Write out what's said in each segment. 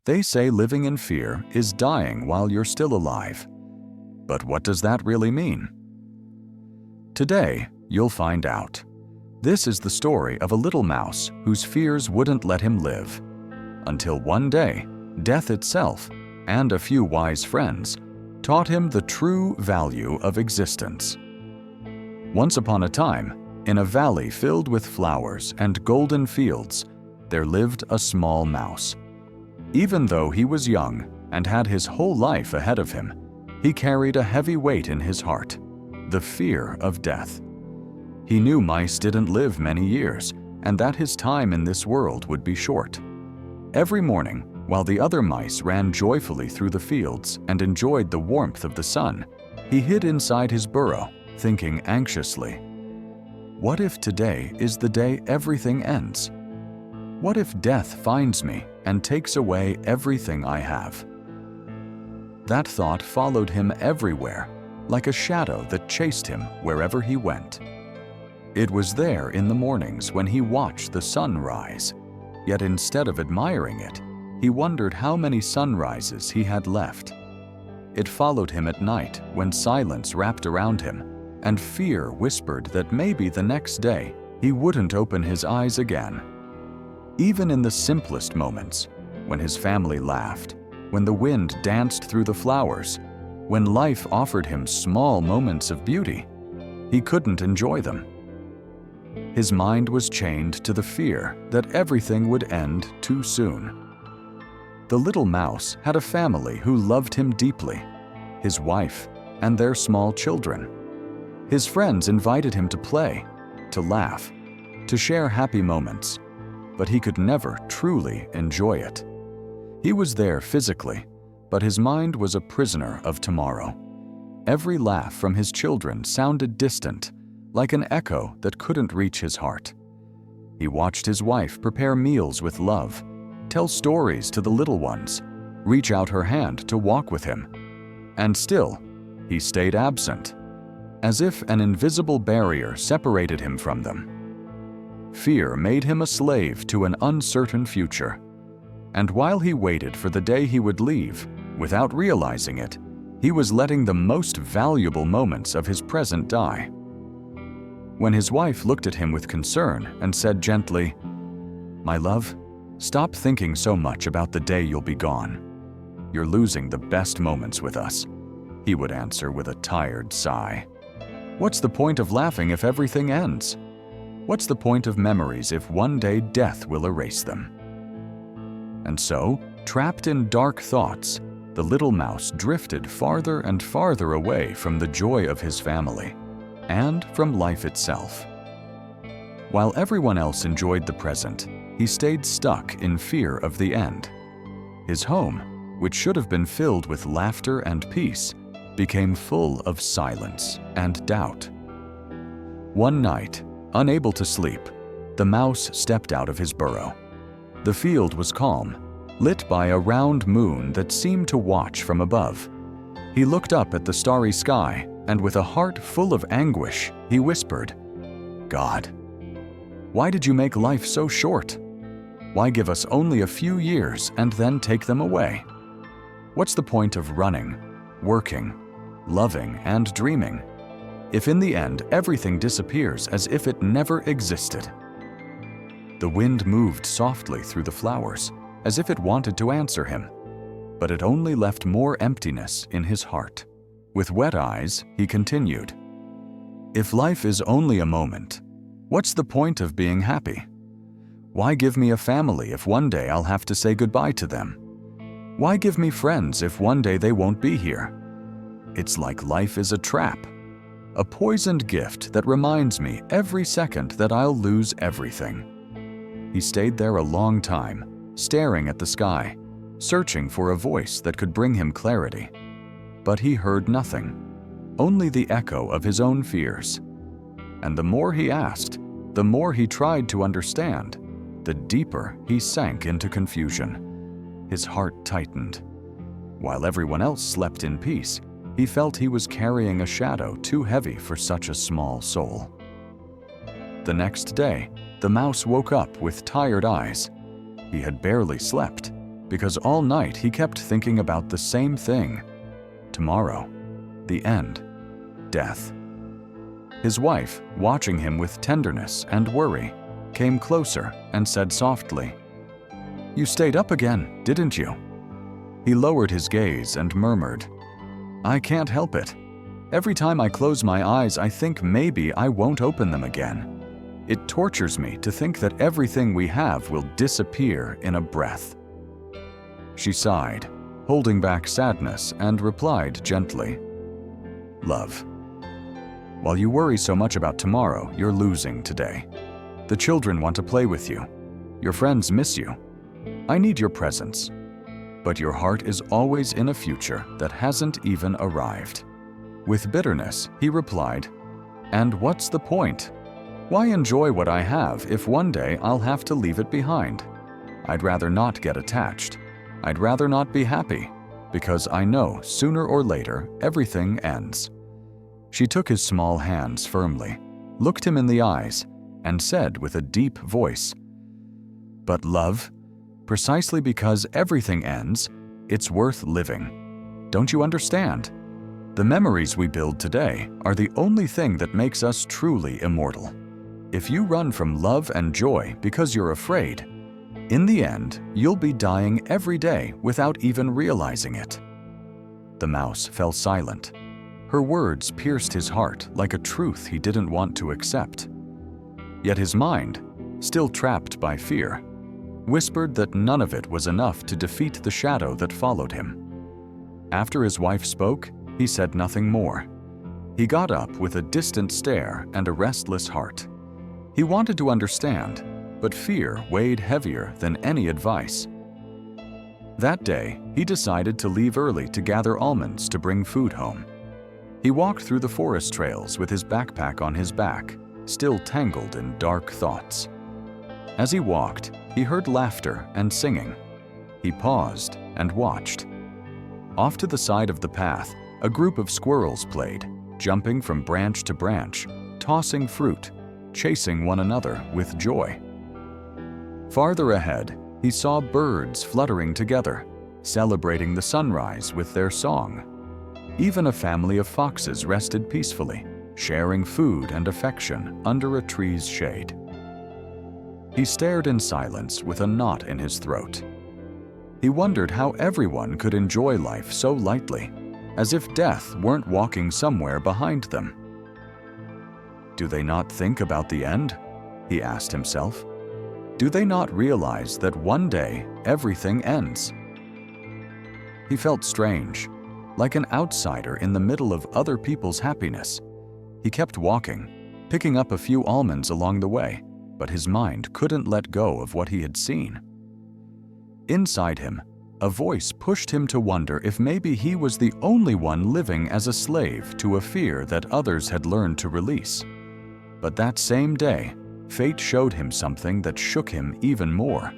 They say living in fear is dying while you're still alive. But what does that really mean? Today, you'll find out. This is the story of a little mouse whose fears wouldn't let him live. Until one day, death itself, and a few wise friends, taught him the true value of existence. Once upon a time, in a valley filled with flowers and golden fields, there lived a small mouse. Even though he was young and had his whole life ahead of him, he carried a heavy weight in his heart, the fear of death. He knew mice didn't live many years, and that his time in this world would be short. Every morning, while the other mice ran joyfully through the fields and enjoyed the warmth of the sun, he hid inside his burrow, thinking anxiously, "What if today is the day everything ends? What if death finds me and takes away everything I have?" That thought followed him everywhere, like a shadow that chased him wherever he went. It was there in the mornings when he watched the sun rise, yet instead of admiring it, he wondered how many sunrises he had left. It followed him at night when silence wrapped around him, and fear whispered that maybe the next day he wouldn't open his eyes again. Even in the simplest moments, when his family laughed, when the wind danced through the flowers, when life offered him small moments of beauty, he couldn't enjoy them. His mind was chained to the fear that everything would end too soon. The little mouse had a family who loved him deeply, his wife and their small children. His friends invited him to play, to laugh, to share happy moments, but he could never truly enjoy it. He was there physically, but his mind was a prisoner of tomorrow. Every laugh from his children sounded distant, like an echo that couldn't reach his heart. He watched his wife prepare meals with love, tell stories to the little ones, reach out her hand to walk with him. And still, he stayed absent, as if an invisible barrier separated him from them. Fear made him a slave to an uncertain future. And while he waited for the day he would leave, without realizing it, he was letting the most valuable moments of his present die. When his wife looked at him with concern and said gently, "My love, stop thinking so much about the day you'll be gone. You're losing the best moments with us," he would answer with a tired sigh. "What's the point of laughing if everything ends? What's the point of memories if one day death will erase them?" And so, trapped in dark thoughts, the little mouse drifted farther and farther away from the joy of his family and from life itself. While everyone else enjoyed the present, he stayed stuck in fear of the end. His home, which should have been filled with laughter and peace, became full of silence and doubt. One night, unable to sleep, the mouse stepped out of his burrow. The field was calm, lit by a round moon that seemed to watch from above. He looked up at the starry sky, and with a heart full of anguish, he whispered, "God, why did you make life so short? Why give us only a few years and then take them away? What's the point of running, working, loving, and dreaming, if in the end everything disappears as if it never existed?" The wind moved softly through the flowers, as if it wanted to answer him, but it only left more emptiness in his heart. With wet eyes, he continued, "If life is only a moment, what's the point of being happy? Why give me a family if one day I'll have to say goodbye to them? Why give me friends if one day they won't be here? It's like life is a trap, a poisoned gift that reminds me every second that I'll lose everything." He stayed there a long time, staring at the sky, searching for a voice that could bring him clarity. But he heard nothing, only the echo of his own fears. And the more he asked, the more he tried to understand, the deeper he sank into confusion. His heart tightened. While everyone else slept in peace, he felt he was carrying a shadow too heavy for such a small soul. The next day, the mouse woke up with tired eyes. He had barely slept, because all night he kept thinking about the same thing: tomorrow, the end, death. His wife, watching him with tenderness and worry, came closer and said softly, "You stayed up again, didn't you?" He lowered his gaze and murmured, "I can't help it. Every time I close my eyes, I think maybe I won't open them again. It tortures me to think that everything we have will disappear in a breath." She sighed, holding back sadness, and replied gently, "Love, while you worry so much about tomorrow, you're losing today. The children want to play with you. Your friends miss you. I need your presence. But your heart is always in a future that hasn't even arrived." With bitterness, he replied, "And what's the point? Why enjoy what I have if one day I'll have to leave it behind? I'd rather not get attached. I'd rather not be happy, because I know sooner or later everything ends." She took his small hands firmly, looked him in the eyes, and said with a deep voice, "But love, precisely because everything ends, it's worth living. Don't you understand? The memories we build today are the only thing that makes us truly immortal. If you run from love and joy because you're afraid, in the end, you'll be dying every day without even realizing it." The mouse fell silent. Her words pierced his heart like a truth he didn't want to accept. Yet his mind, still trapped by fear, whispered that none of it was enough to defeat the shadow that followed him. After his wife spoke, he said nothing more. He got up with a distant stare and a restless heart. He wanted to understand, but fear weighed heavier than any advice. That day, he decided to leave early to gather almonds to bring food home. He walked through the forest trails with his backpack on his back, still tangled in dark thoughts. As he walked, he heard laughter and singing. He paused and watched. Off to the side of the path, a group of squirrels played, jumping from branch to branch, tossing fruit, chasing one another with joy. Farther ahead, he saw birds fluttering together, celebrating the sunrise with their song. Even a family of foxes rested peacefully, sharing food and affection under a tree's shade. He stared in silence with a knot in his throat. He wondered how everyone could enjoy life so lightly, as if death weren't walking somewhere behind them. "Do they not think about the end?" he asked himself. "Do they not realize that one day everything ends?" He felt strange, like an outsider in the middle of other people's happiness. He kept walking, picking up a few almonds along the way, but his mind couldn't let go of what he had seen. Inside him, a voice pushed him to wonder if maybe he was the only one living as a slave to a fear that others had learned to release. But that same day, fate showed him something that shook him even more.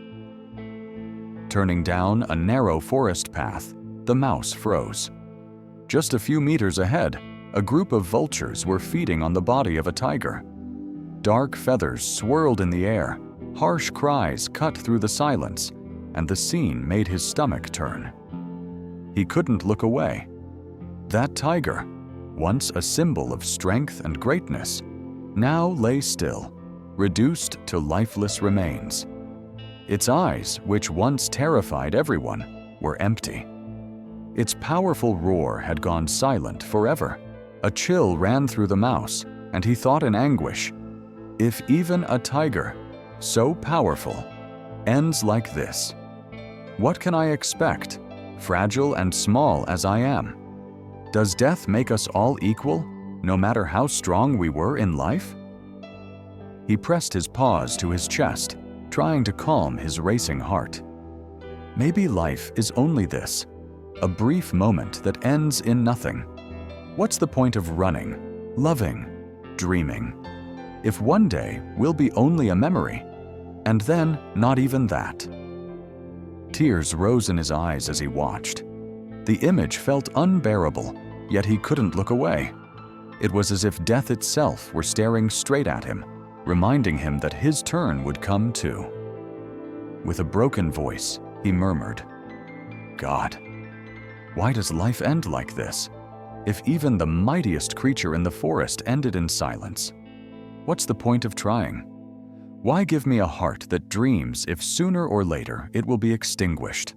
Turning down a narrow forest path, the mouse froze. Just a few meters ahead, a group of vultures were feeding on the body of a tiger. Dark feathers swirled in the air, harsh cries cut through the silence, and the scene made his stomach turn. He couldn't look away. That tiger, once a symbol of strength and greatness, now lay still, reduced to lifeless remains. Its eyes, which once terrified everyone, were empty. Its powerful roar had gone silent forever. A chill ran through the mouse, and he thought in anguish, if even a tiger, so powerful, ends like this, what can I expect, fragile and small as I am? Does death make us all equal, no matter how strong we were in life? He pressed his paws to his chest, trying to calm his racing heart. Maybe life is only this, a brief moment that ends in nothing. What's the point of running, loving, dreaming, if one day we'll be only a memory, and then not even that? Tears rose in his eyes as he watched. The image felt unbearable, yet he couldn't look away. It was as if death itself were staring straight at him, reminding him that his turn would come too. With a broken voice, he murmured, God, why does life end like this? If even the mightiest creature in the forest ended in silence, what's the point of trying? Why give me a heart that dreams if sooner or later it will be extinguished?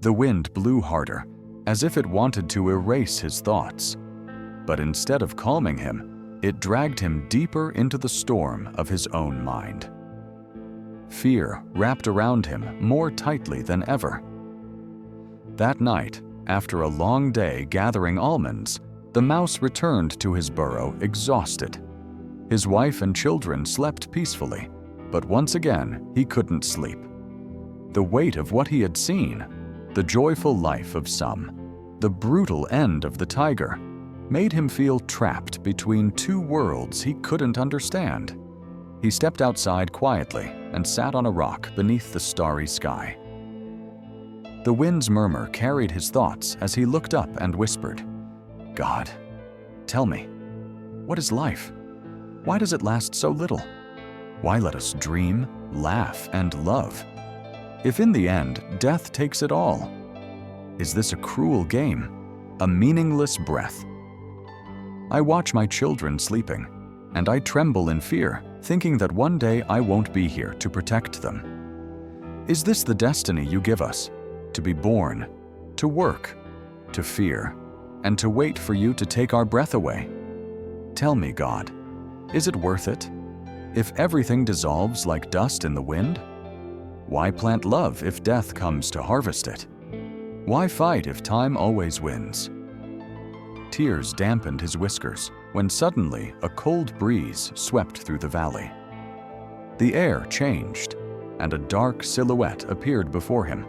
The wind blew harder, as if it wanted to erase his thoughts. But instead of calming him, it dragged him deeper into the storm of his own mind. Fear wrapped around him more tightly than ever. That night, after a long day gathering almonds, the mouse returned to his burrow exhausted. His wife and children slept peacefully, but once again he couldn't sleep. The weight of what he had seen, the joyful life of some, the brutal end of the tiger, made him feel trapped between two worlds he couldn't understand. He stepped outside quietly and sat on a rock beneath the starry sky. The wind's murmur carried his thoughts as he looked up and whispered, "God, tell me, what is life? Why does it last so little? Why let us dream, laugh, and love? If in the end, death takes it all, is this a cruel game, a meaningless breath? I watch my children sleeping, and I tremble in fear, thinking that one day I won't be here to protect them. Is this the destiny you give us? To be born, to work, to fear, and to wait for you to take our breath away? Tell me, God, is it worth it? If everything dissolves like dust in the wind? Why plant love if death comes to harvest it? Why fight if time always wins?" Tears dampened his whiskers when suddenly a cold breeze swept through the valley. The air changed, and a dark silhouette appeared before him.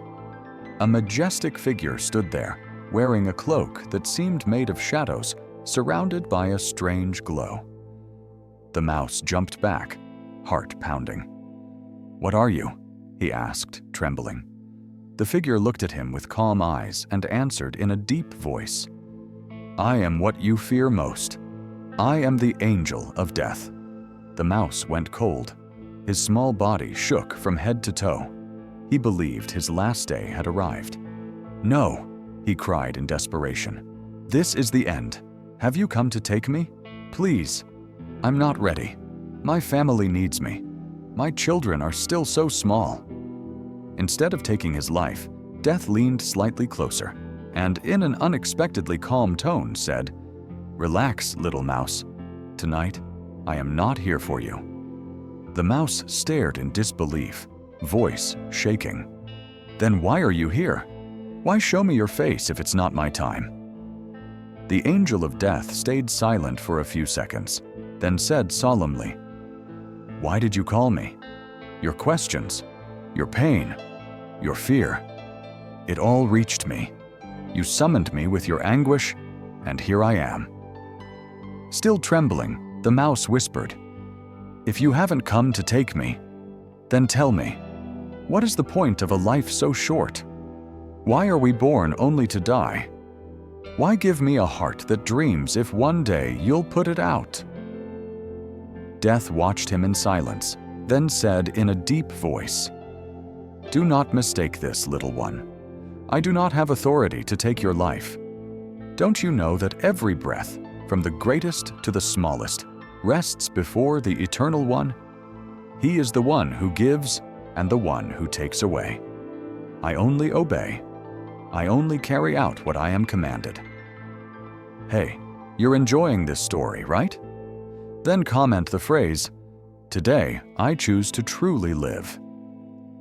A majestic figure stood there, wearing a cloak that seemed made of shadows, surrounded by a strange glow. The mouse jumped back, heart pounding. "What are you?" he asked, trembling. The figure looked at him with calm eyes and answered in a deep voice, "I am what you fear most. I am the angel of death." The mouse went cold. His small body shook from head to toe. He believed his last day had arrived. "No," he cried in desperation. "This is the end. Have you come to take me? Please. I'm not ready. My family needs me. My children are still so small." Instead of taking his life, Death leaned slightly closer and, in an unexpectedly calm tone, said, "Relax, little mouse. Tonight, I am not here for you." The mouse stared in disbelief, voice shaking. "Then why are you here? Why show me your face if it's not my time?" The angel of death stayed silent for a few seconds, then said solemnly, "Why did you call me? Your questions, your pain, your fear. It all reached me. You summoned me with your anguish, and here I am." Still trembling, the mouse whispered, "If you haven't come to take me, then tell me, what is the point of a life so short? Why are we born only to die? Why give me a heart that dreams if one day you'll put it out?" Death watched him in silence, then said in a deep voice, "Do not mistake this, little one. I do not have authority to take your life. Don't you know that every breath, from the greatest to the smallest, rests before the Eternal One? He is the one who gives and the one who takes away. I only obey. I only carry out what I am commanded." Hey, you're enjoying this story, right? Then comment the phrase, "Today, I choose to truly live."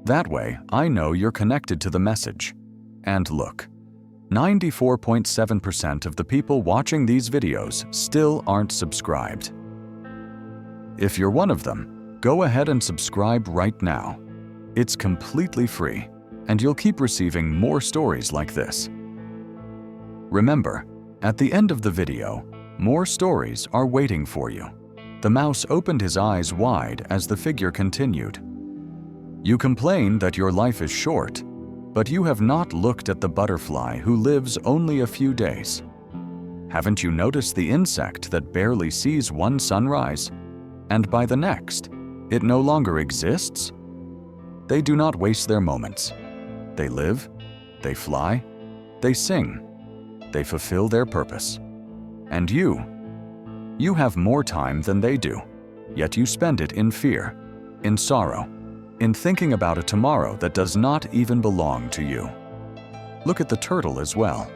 That way, I know you're connected to the message. And look, 94.7% of the people watching these videos still aren't subscribed. If you're one of them, go ahead and subscribe right now. It's completely free, and you'll keep receiving more stories like this. Remember, at the end of the video, more stories are waiting for you. The mouse opened his eyes wide as the figure continued. "You complain that your life is short, but you have not looked at the butterfly who lives only a few days. Haven't you noticed the insect that barely sees one sunrise, and by the next, it no longer exists? They do not waste their moments. They live, They fly, they sing, they fulfill their purpose. And you have more time than they do, yet you spend it in fear, in sorrow, in thinking about a tomorrow that does not even belong to you. Look at the turtle as well.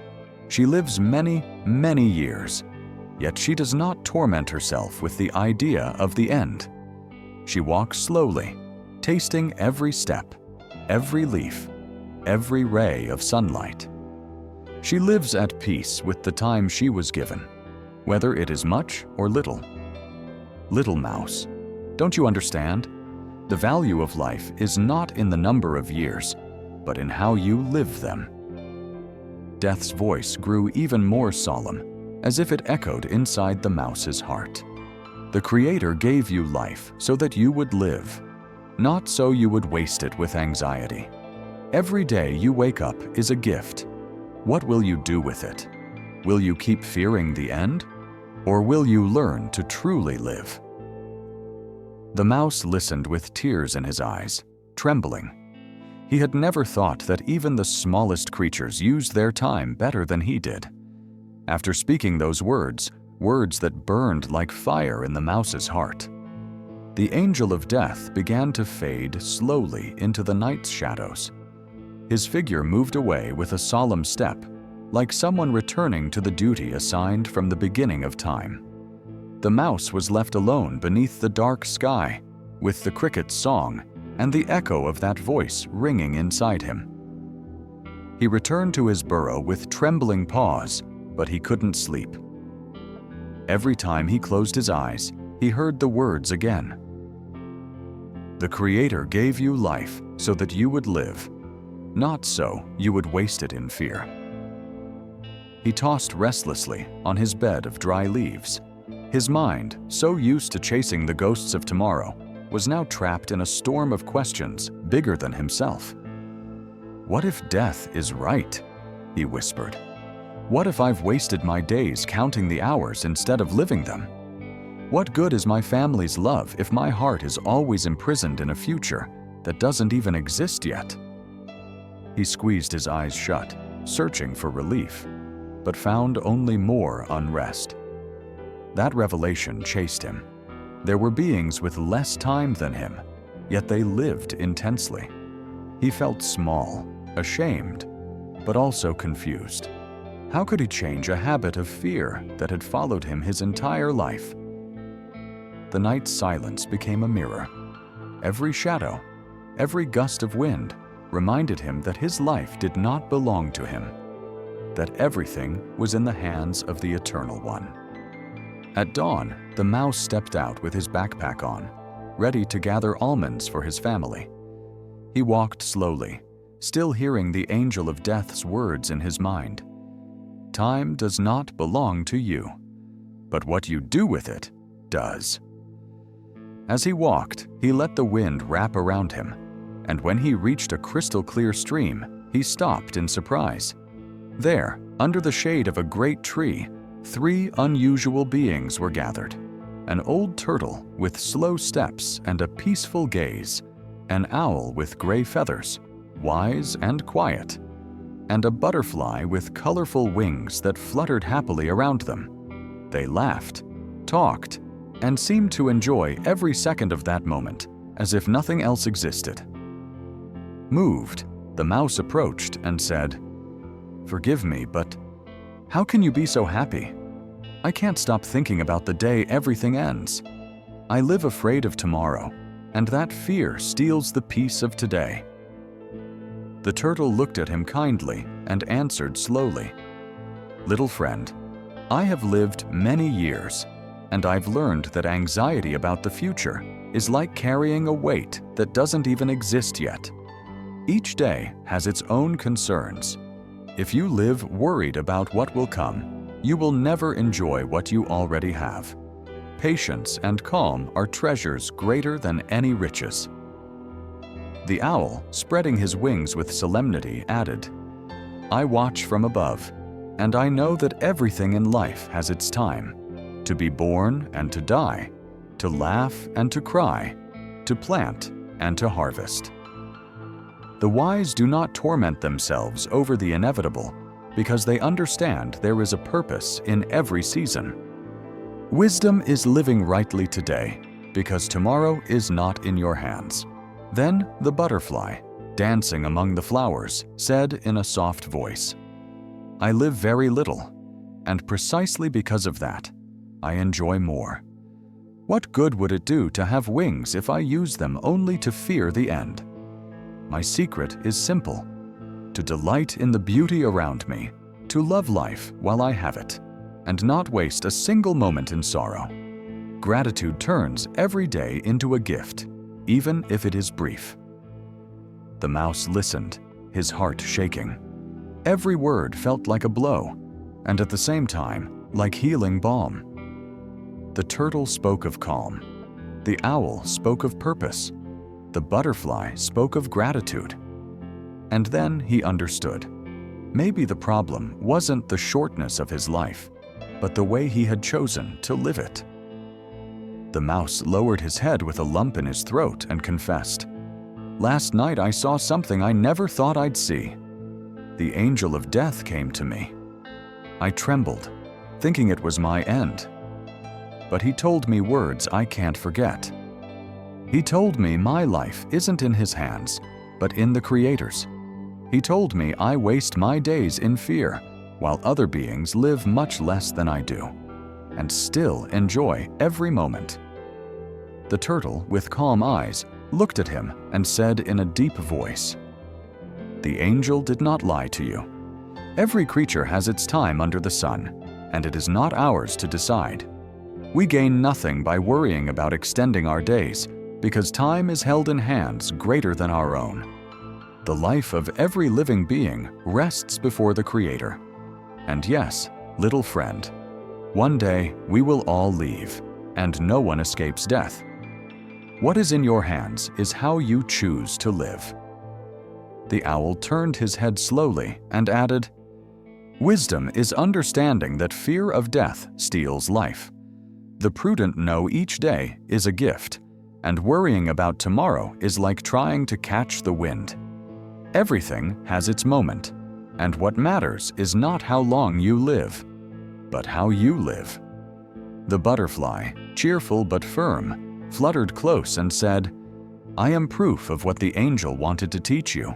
She lives many, many years, yet she does not torment herself with the idea of the end. She walks slowly, tasting every step, every leaf, every ray of sunlight. She lives at peace with the time she was given, whether it is much or little. Little mouse, don't you understand? The value of life is not in the number of years, but in how you live them. Death's voice grew even more solemn, as if it echoed inside the mouse's heart. The Creator gave you life so that you would live, not so you would waste it with anxiety. Every day you wake up is a gift. What will you do with it? Will you keep fearing the end? Or will you learn to truly live? The mouse listened with tears in his eyes, trembling. He had never thought that even the smallest creatures used their time better than he did. After speaking those words that burned like fire in the mouse's heart, the angel of death began to fade slowly into the night's shadows. His figure moved away with a solemn step, like someone returning to the duty assigned from the beginning of time. The mouse was left alone beneath the dark sky, with the cricket's song and the echo of that voice ringing inside him. He returned to his burrow with trembling paws, but he couldn't sleep. Every time he closed his eyes, he heard the words again. The Creator gave you life so that you would live, not so you would waste it in fear. He tossed restlessly on his bed of dry leaves. His mind, so used to chasing the ghosts of tomorrow, was now trapped in a storm of questions bigger than himself. What if death is right? He whispered. What if I've wasted my days counting the hours instead of living them? What good is my family's love if my heart is always imprisoned in a future that doesn't even exist yet? He squeezed his eyes shut, searching for relief, but found only more unrest. That revelation chased him. There were beings with less time than him, yet they lived intensely. He felt small, ashamed, but also confused. How could he change a habit of fear that had followed him his entire life? The night's silence became a mirror. Every shadow, every gust of wind reminded him that his life did not belong to him, that everything was in the hands of the Eternal One. At dawn, the mouse stepped out with his backpack on, ready to gather almonds for his family. He walked slowly, still hearing the angel of death's words in his mind. Time does not belong to you, but what you do with it does. As he walked, he let the wind wrap around him, and when he reached a crystal-clear stream, he stopped in surprise. There, under the shade of a great tree, 3 unusual beings were gathered: an old turtle with slow steps and a peaceful gaze, an owl with gray feathers, wise and quiet, and a butterfly with colorful wings that fluttered happily around them. They laughed, talked, and seemed to enjoy every second of that moment, as if nothing else existed. Moved, the mouse approached and said, "Forgive me, but how can you be so happy? I can't stop thinking about the day everything ends. I live afraid of tomorrow, and that fear steals the peace of today." The turtle looked at him kindly and answered slowly, "Little friend, I have lived many years, and I've learned that anxiety about the future is like carrying a weight that doesn't even exist yet. Each day has its own concerns. If you live worried about what will come, you will never enjoy what you already have. Patience and calm are treasures greater than any riches." The owl, spreading his wings with solemnity, added, "I watch from above, and I know that everything in life has its time: to be born and to die, to laugh and to cry, to plant and to harvest." The wise do not torment themselves over the inevitable because they understand there is a purpose in every season. Wisdom is living rightly today because tomorrow is not in your hands. Then the butterfly, dancing among the flowers, said in a soft voice, "I live very little, and precisely because of that, I enjoy more. What good would it do to have wings if I use them only to fear the end? My secret is simple: to delight in the beauty around me, to love life while I have it, and not waste a single moment in sorrow. Gratitude turns every day into a gift, even if it is brief." The mouse listened, his heart shaking. Every word felt like a blow, and at the same time, like healing balm. The turtle spoke of calm. The owl spoke of purpose. The butterfly spoke of gratitude. And then he understood. Maybe the problem wasn't the shortness of his life, but the way he had chosen to live it. The mouse lowered his head with a lump in his throat and confessed, "Last night I saw something I never thought I'd see. The angel of death came to me. I trembled, thinking it was my end. But he told me words I can't forget. He told me my life isn't in his hands, but in the Creator's. He told me I waste my days in fear, while other beings live much less than I do, and still enjoy every moment." The turtle, with calm eyes, looked at him and said in a deep voice, "The angel did not lie to you. Every creature has its time under the sun, and it is not ours to decide. We gain nothing by worrying about extending our days, because time is held in hands greater than our own. The life of every living being rests before the Creator. And yes, little friend, one day we will all leave, and no one escapes death. What is in your hands is how you choose to live." The owl turned his head slowly and added, "Wisdom is understanding that fear of death steals life. The prudent know each day is a gift, and worrying about tomorrow is like trying to catch the wind. Everything has its moment, and what matters is not how long you live, but how you live." The butterfly, cheerful but firm, fluttered close and said, "I am proof of what the angel wanted to teach you.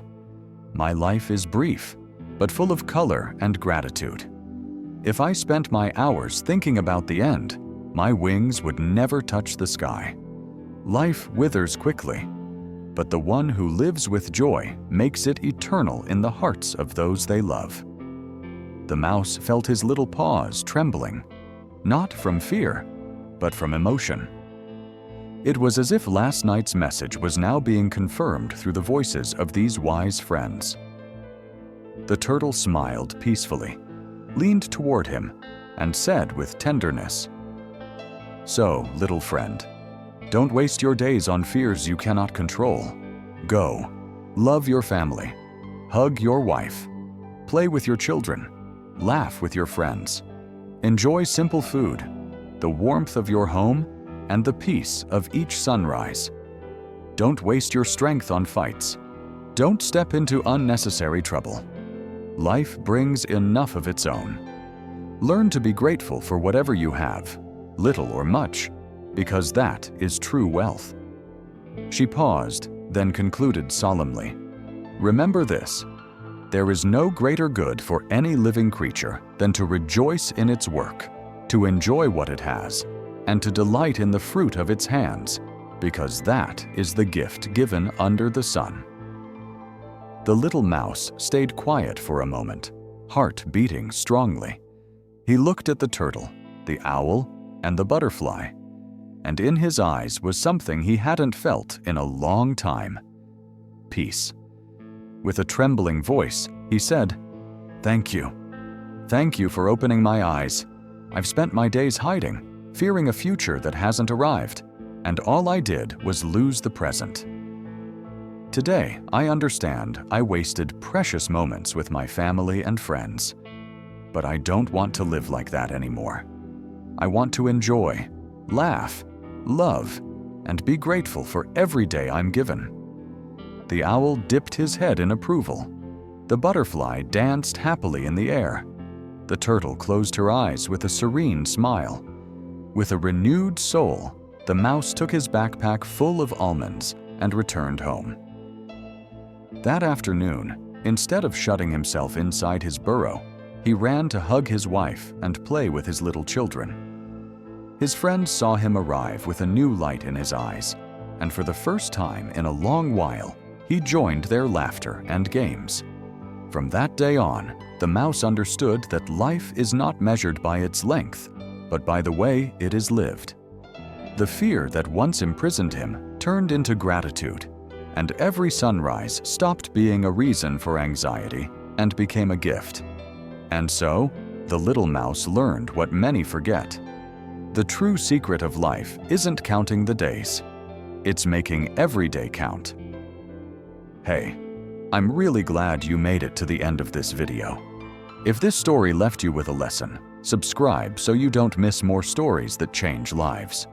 My life is brief, but full of color and gratitude. If I spent my hours thinking about the end, my wings would never touch the sky. Life withers quickly, but the one who lives with joy makes it eternal in the hearts of those they love." The mouse felt his little paws trembling, not from fear, but from emotion. It was as if last night's message was now being confirmed through the voices of these wise friends. The turtle smiled peacefully, leaned toward him, and said with tenderness, "So, little friend, don't waste your days on fears you cannot control. Go, love your family, hug your wife, play with your children, laugh with your friends, enjoy simple food, the warmth of your home, and the peace of each sunrise. Don't waste your strength on fights. Don't step into unnecessary trouble. Life brings enough of its own. Learn to be grateful for whatever you have, little or much, because that is true wealth." She paused, then concluded solemnly, "Remember this: there is no greater good for any living creature than to rejoice in its work, to enjoy what it has, and to delight in the fruit of its hands, because that is the gift given under the sun." The little mouse stayed quiet for a moment, heart beating strongly. He looked at the turtle, the owl, and the butterfly, and in his eyes was something he hadn't felt in a long time: peace. With a trembling voice, he said, "Thank you. Thank you for opening my eyes. I've spent my days hiding, fearing a future that hasn't arrived, and all I did was lose the present. Today, I understand I wasted precious moments with my family and friends, but I don't want to live like that anymore. I want to enjoy, laugh, love, and be grateful for every day I'm given. The owl dipped his head in approval. The butterfly danced happily in the air. The turtle closed her eyes with a serene smile. With a renewed soul, the mouse took his backpack full of almonds and returned home. That afternoon, instead of shutting himself inside his burrow, he ran to hug his wife and play with his little children. His friends saw him arrive with a new light in his eyes, and for the first time in a long while, he joined their laughter and games. From that day on, the mouse understood that life is not measured by its length, but by the way it is lived. The fear that once imprisoned him turned into gratitude, and every sunrise stopped being a reason for anxiety and became a gift. And so, the little mouse learned what many forget. The true secret of life isn't counting the days. It's making every day count. Hey, I'm really glad you made it to the end of this video. If this story left you with a lesson, subscribe so you don't miss more stories that change lives.